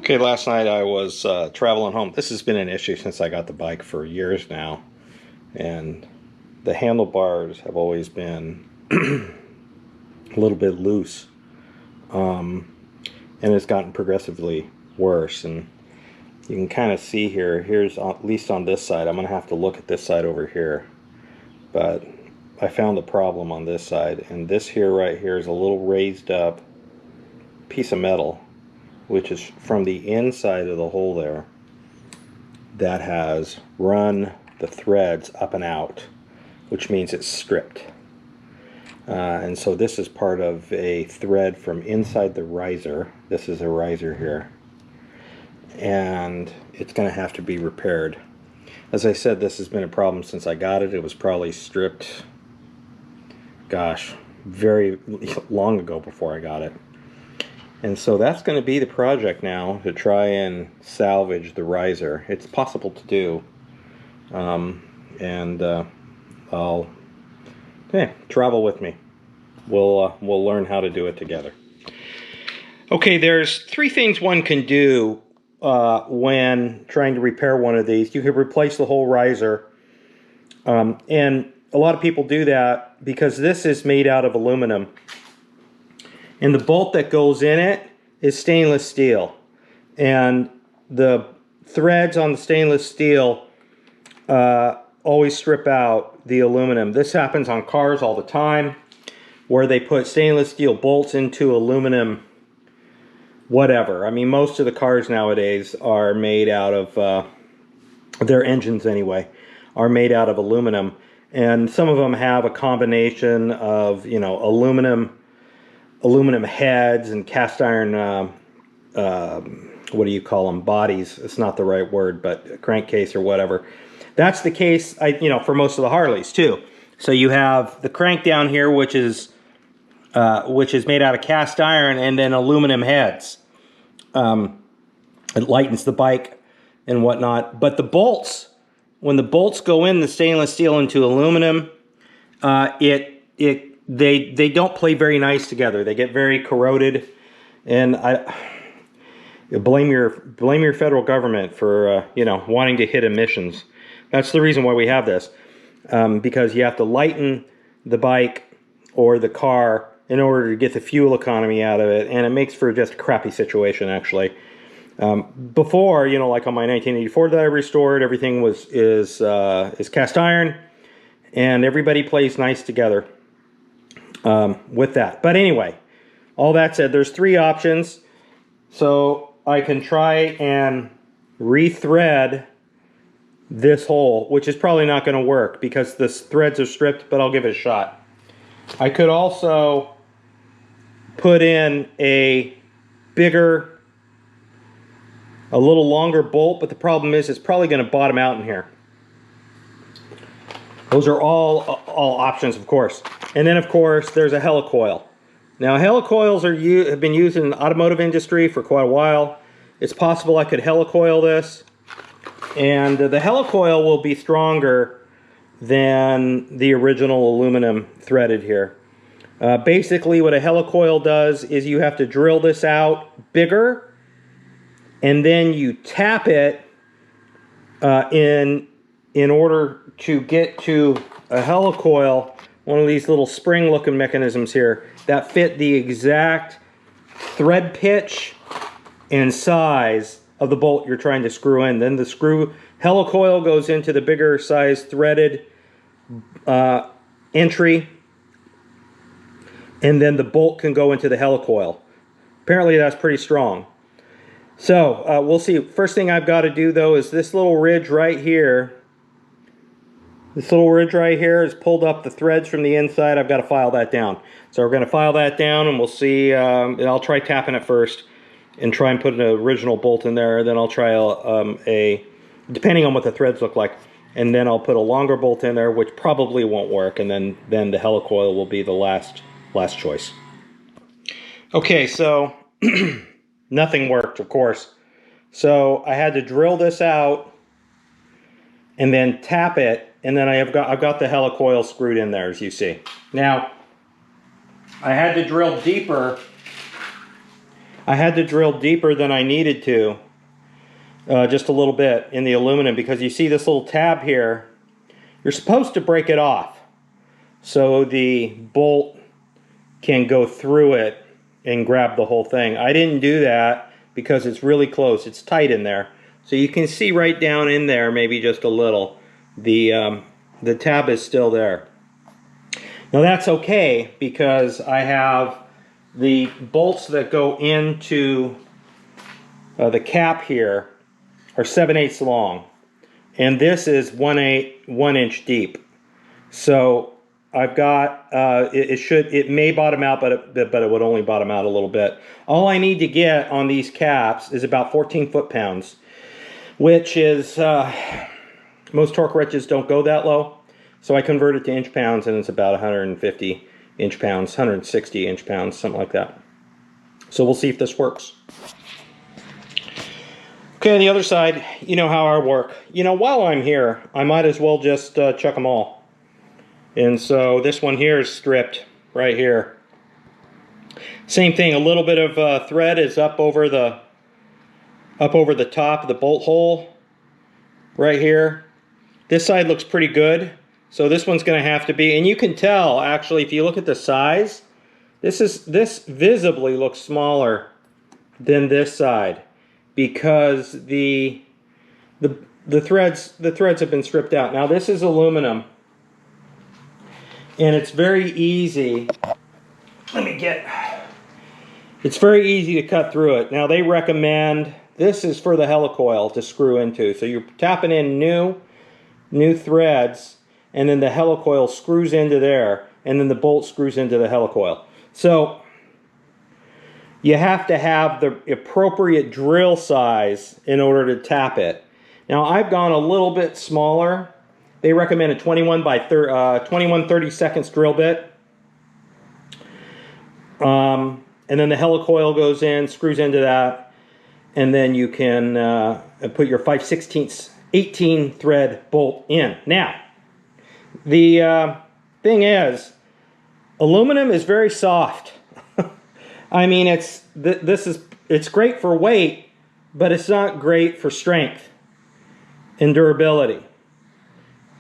Okay, last night I was traveling home. This has been an issue since I got the bike for years now. And the handlebars have always been a little bit loose. And it's gotten progressively worse. And you can kind of see here's at least on this side. I'm going to have to look at this side over here. But I found the problem on this side. And this here right here is a little raised up piece of metal, which is from the inside of the hole there, that has run the threads up and out, which means it's stripped. And so this is part of a thread from inside the riser. This is a riser here. And it's going to have to be repaired. As I said, this has been a problem since I got it. It was probably stripped, gosh, very long ago before I got it. And so that's going to be the project now, to try and salvage the riser. It's possible to do. Travel with me. We'll learn how to do it together. Okay, there's three things one can do when trying to repair one of these. You could replace the whole riser. And a lot of people do that because this is made out of aluminum. And the bolt that goes in it is stainless steel. And the threads on the stainless steel always strip out the aluminum. This happens on cars all the time, where they put stainless steel bolts into aluminum whatever. I mean, most of the cars nowadays are made out of, their engines anyway, are made out of aluminum. And some of them have a combination of, aluminum heads and cast iron, what do you call them, bodies. It's not the right word, but crankcase or whatever. That's the case, for most of the Harleys too. So you have the crank down here, which is made out of cast iron, and then aluminum heads. It lightens the bike and whatnot. But the bolts, when the bolts go in the stainless steel into aluminum, they don't play very nice together. They get very corroded, and I blame your federal government for wanting to hit emissions. That's the reason why we have this, because you have to lighten the bike or the car in order to get the fuel economy out of it, and it makes for just a crappy situation actually. Before, like on my 1984 that I restored, everything is cast iron, and everybody plays nice together. With that. But anyway, all that said, there's three options. So I can try and rethread this hole, which is probably not going to work because the threads are stripped, but I'll give it a shot. I could also put in a little longer bolt, but the problem is it's probably going to bottom out in here. Those are all options, of course. And then, of course, there's a helicoil. Now, helicoils have been used in the automotive industry for quite a while. It's possible I could helicoil this. And the helicoil will be stronger than the original aluminum threaded here. Basically, what a helicoil does is you have to drill this out bigger, and then you tap it in order to get to a helicoil, one of these little spring-looking mechanisms here that fit the exact thread pitch and size of the bolt you're trying to screw in. Then the helicoil goes into the bigger size threaded entry, and then the bolt can go into the helicoil. Apparently that's pretty strong. So we'll see. First thing I've got to do though is this little ridge right here. This little ridge right here has pulled up the threads from the inside. I've got to file that down. So we're going to file that down, and we'll see. I'll try tapping it first and try and put an original bolt in there. Then I'll try depending on what the threads look like, and then I'll put a longer bolt in there, which probably won't work, and then the helicoil will be the last choice. Okay, so nothing worked, of course. So I had to drill this out and then tap it. And then I've got the helicoil screwed in there, as you see. Now, I had to drill deeper. I had to drill deeper than I needed to, just a little bit in the aluminum, because you see this little tab here, you're supposed to break it off so the bolt can go through it and grab the whole thing. I didn't do that because it's really close, it's tight in there. So you can see right down in there, maybe just a little, the tab is still there. Now that's okay, because I have the bolts that go into the cap here are 7/8 long, and this is 1 inch deep. So I've got it may bottom out, but it would only bottom out a little bit. All I need to get on these caps is about 14 foot-pounds, which is most torque wrenches don't go that low. So I convert it to inch-pounds, and it's about 150 inch-pounds, 160 inch-pounds, something like that. So we'll see if this works. Okay, on the other side, you know how I work. You know, while I'm here, I might as well just chuck them all. And so this one here is stripped right here. Same thing, a little bit of thread is up over the top of the bolt hole right here. This side looks pretty good. So this one's going to have to be, and you can tell actually if you look at the size, this visibly looks smaller than this side, because the threads have been stripped out. Now this is aluminum, and it's very easy. It's very easy to cut through it. Now they recommend, this is for the helicoil to screw into. So you're tapping in new threads, and then the helicoil screws into there, and then the bolt screws into the helicoil. So you have to have the appropriate drill size in order to tap it. Now I've gone a little bit smaller. They recommend a 21 30-seconds drill bit. And then the helicoil goes in, screws into that, and then you can put your 5/16 18 thread bolt in. Now, the thing is, aluminum is very soft. I mean, it's great for weight, but it's not great for strength and durability.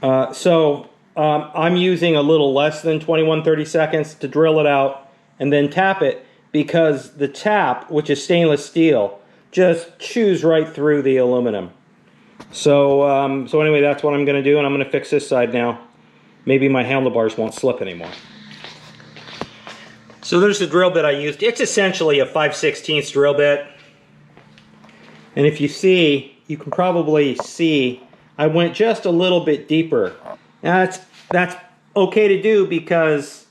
So I'm using a little less than 21 30-seconds to drill it out and then tap it, because the tap, which is stainless steel, just chews right through the aluminum. So anyway, that's what I'm going to do, and I'm going to fix this side now. Maybe my handlebars won't slip anymore. So there's the drill bit I used. It's essentially a 5/16 drill bit. And if you see, you can probably see I went just a little bit deeper. Now that's okay to do, because,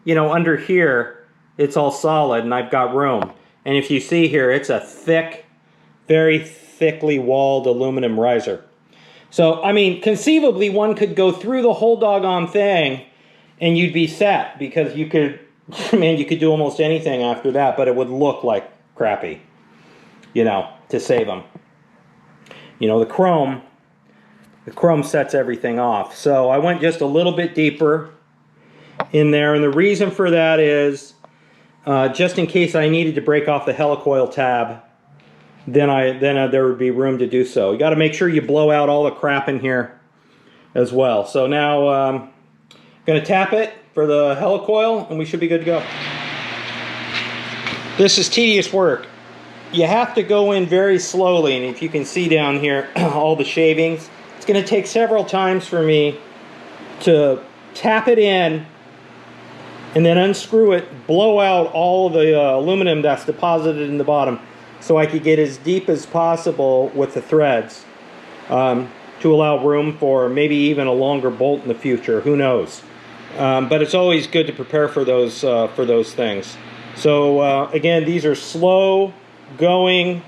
you know, under here it's all solid and I've got room. And if you see here, it's a thick, very thickly walled aluminum riser. So, I mean, conceivably one could go through the whole doggone thing and you'd be set, because you could, man, you could do almost anything after that, but it would look like crappy, you know, to save them. You know, the chrome sets everything off. So I went just a little bit deeper in there, and the reason for that is just in case I needed to break off the helicoil tab, then there would be room to do so. You got to make sure you blow out all the crap in here as well. So now I'm going to tap it for the helicoil, and we should be good to go. This is tedious work. You have to go in very slowly, and if you can see down here all the shavings, it's going to take several times for me to tap it in and then unscrew it, blow out all the aluminum that's deposited in the bottom, so I could get as deep as possible with the threads to allow room for maybe even a longer bolt in the future. Who knows? But it's always good to prepare for those things. So again, these are slow going.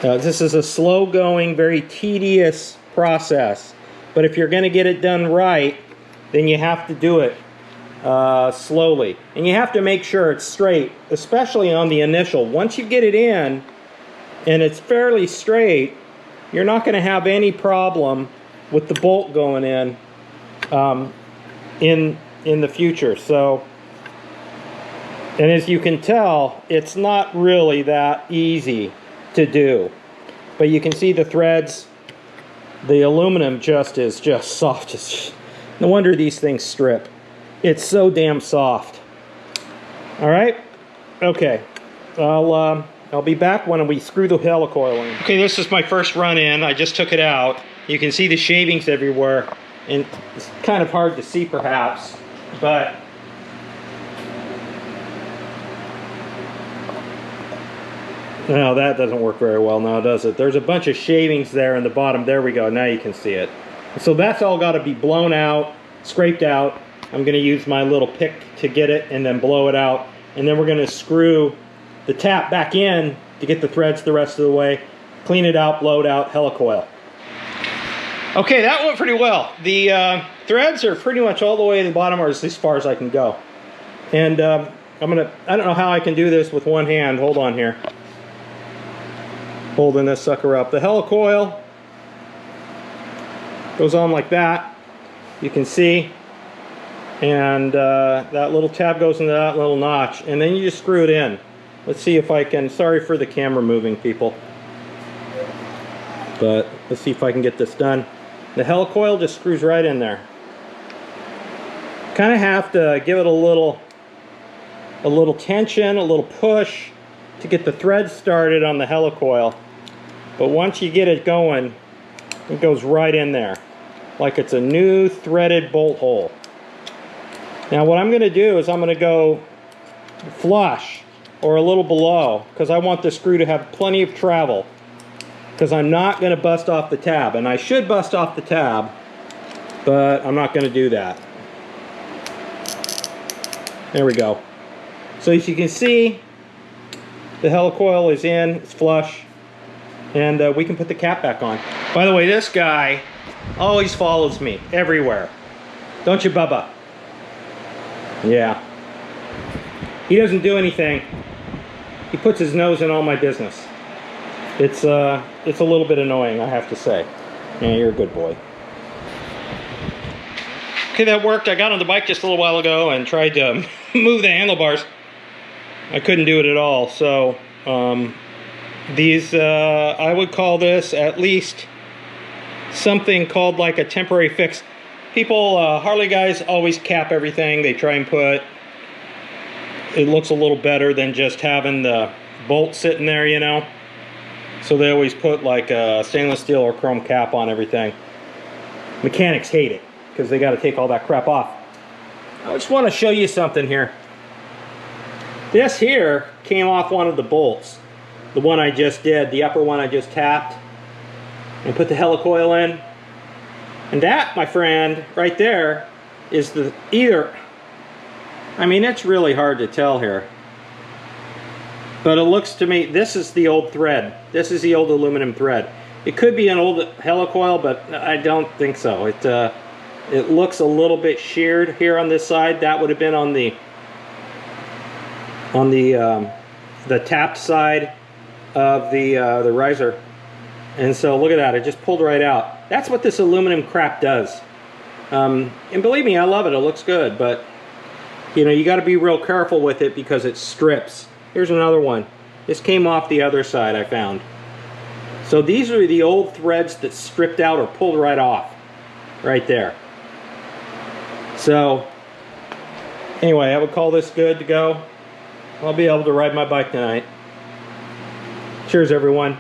This is a slow going, very tedious process. But if you're going to get it done right, then you have to do it slowly. And you have to make sure it's straight, especially on the initial. Once you get it in and it's fairly straight, you're not going to have any problem with the bolt going in the future. So And as you can tell, it's not really that easy to do. But you can see the threads, the aluminum is just soft. No wonder these things strip. It's so damn soft. All right, okay. I'll be back when we screw the helicoil in. Okay, this is my first run in. I just took it out. You can see the shavings everywhere, and it's kind of hard to see perhaps, but no, that doesn't work very well now, does it? There's a bunch of shavings there in the bottom. There we go. Now you can see it. So that's all got to be blown out, scraped out. I'm going to use my little pick to get it and then blow it out. And then we're going to screw the tap back in to get the threads the rest of the way. Clean it out, blow it out, helicoil. Okay, that went pretty well. The threads are pretty much all the way to the bottom, or as far as I can go. And I don't know how I can do this with one hand. Hold on here. Holding this sucker up. The helicoil goes on like that, you can see, and that little tab goes into that little notch, and then you just screw it in. Let's see if I can, sorry for the camera moving, people, but let's see if I can get this done. The helicoil just screws right in there. Kind of have to give it a little tension, a little push to get the thread started on the helicoil. But once you get it going, it goes right in there, like it's a new threaded bolt hole. Now what I'm going to do is I'm going to go flush, or a little below, because I want the screw to have plenty of travel, because I'm not going to bust off the tab. And I should bust off the tab, but I'm not going to do that. There we go. So as you can see, the helicoil is in, it's flush, and we can put the cap back on. By the way, this guy always follows me everywhere. Don't you, Bubba? Yeah. He doesn't do anything. He puts his nose in all my business. It's a little bit annoying, I have to say. Yeah, you're a good boy. Okay, that worked. I got on the bike just a little while ago and tried to move the handlebars. I couldn't do it at all, so I would call this at least something called like a temporary fix. People, Harley guys always cap everything. They try and put, it looks a little better than just having the bolt sitting there, you know. So they always put like a stainless steel or chrome cap on everything. Mechanics hate it because they got to take all that crap off. I just want to show you something here. This here came off one of the bolts. The one I just did, the upper one I just tapped and put the helicoil in. And that, my friend, right there is the I mean, it's really hard to tell here. But it looks to me, this is the old thread. This is the old aluminum thread. It could be an old helicoil, but I don't think so. It looks a little bit sheared here on this side. That would have been on the tapped side of the riser. And so look at that, it just pulled right out. That's what this aluminum crap does. And believe me, I love it, it looks good, but you know, you got to be real careful with it because it strips. Here's another one. This came off the other side, I found. So these are the old threads that stripped out or pulled right off. Right there. So, anyway, I would call this good to go. I'll be able to ride my bike tonight. Cheers, everyone.